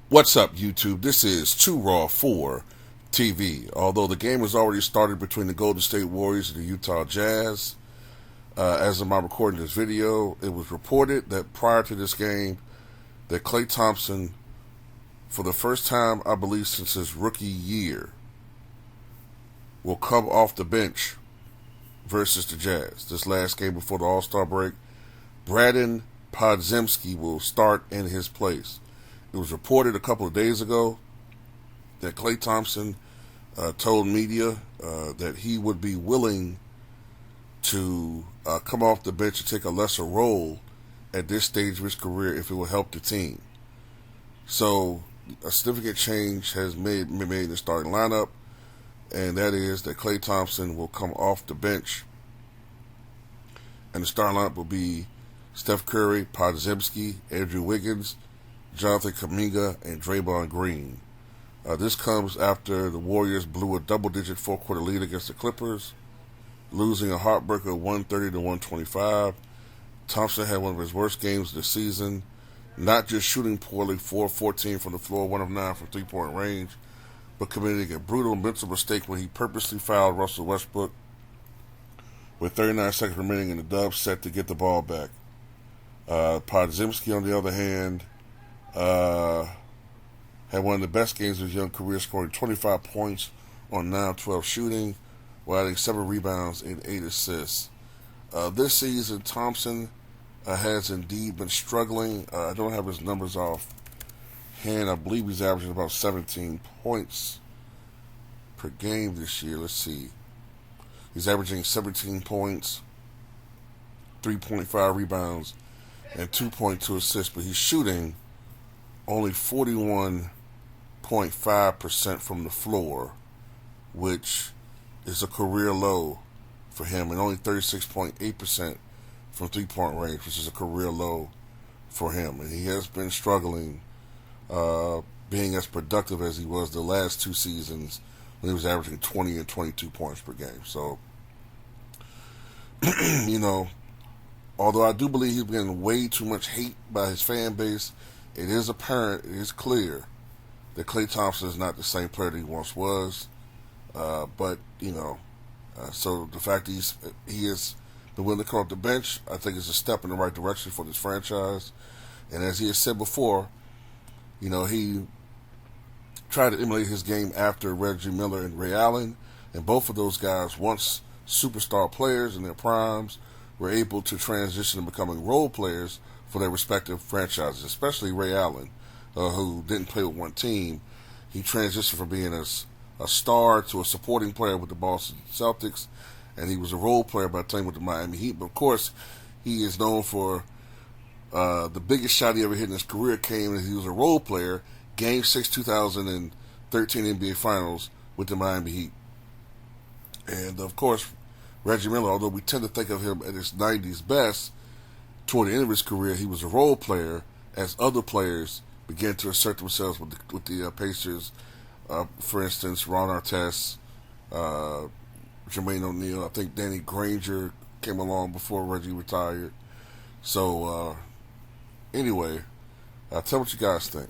What's up, YouTube? This is Too Raw for TV. Although the game has already started between the Golden State Warriors and the Utah Jazz, as of my recording this video, it was reported that prior to this game, that Klay Thompson, for the first time, I believe, since his rookie year, will come off the bench versus the Jazz. This last game before the All-Star break, Brandon Podziemski will start in his place. It was reported a couple of days ago that Klay Thompson told media that he would be willing to come off the bench and take a lesser role at this stage of his career if it will help the team. So a significant change has been made in the starting lineup, and that is that Klay Thompson will come off the bench, and the starting lineup will be Steph Curry, Podziemski, Andrew Wiggins, Jonathan Kuminga, and Draymond Green. This comes after the Warriors blew a double-digit four-quarter lead against the Clippers, losing a heartbreaker 130 to 125. Thompson had one of his worst games of the season, not just shooting poorly, 4-14 from the floor, 1 of 9 from three-point range, but committing a brutal mental mistake when he purposely fouled Russell Westbrook with 39 seconds remaining in the dub set to get the ball back. Podziemski, on the other hand, had one of the best games of his young career, scoring 25 points on 9-12 shooting, while adding 7 rebounds and 8 assists. This season, Thompson has indeed been struggling. I don't have his numbers off hand. I believe he's averaging about 17 points per game this year. Let's see. He's averaging 17 points, 3.5 rebounds, and 2.2 assists, but he's shooting only 41.5% from the floor, which is a career low for him, and only 36.8% from three-point range, which is a career low for him. And he has been struggling being as productive as he was the last 2 seasons when he was averaging 20 and 22 points per game. So, although I do believe he's getting way too much hate by his fan base, it is apparent, it is clear that Klay Thompson is not the same player that he once was. So the fact that he has been willing to come off the bench, I think is a step in the right direction for this franchise. And as he has said before, he tried to emulate his game after Reggie Miller and Ray Allen, and both of those guys, once superstar players in their primes, were able to transition to becoming role players for their respective franchises, especially Ray Allen, who didn't play with one team. He transitioned from being a star to a supporting player with the Boston Celtics, and he was a role player by the time with the Miami Heat. But of course, he is known for the biggest shot he ever hit in his career came as he was a role player, Game 6 2013 NBA Finals with the Miami Heat. And of course, Reggie Miller, although we tend to think of him at his 90s best, toward the end of his career, he was a role player as other players began to assert themselves with the Pacers. For instance, Ron Artest, Jermaine O'Neal. I think Danny Granger came along before Reggie retired. So, anyway, tell me what you guys think.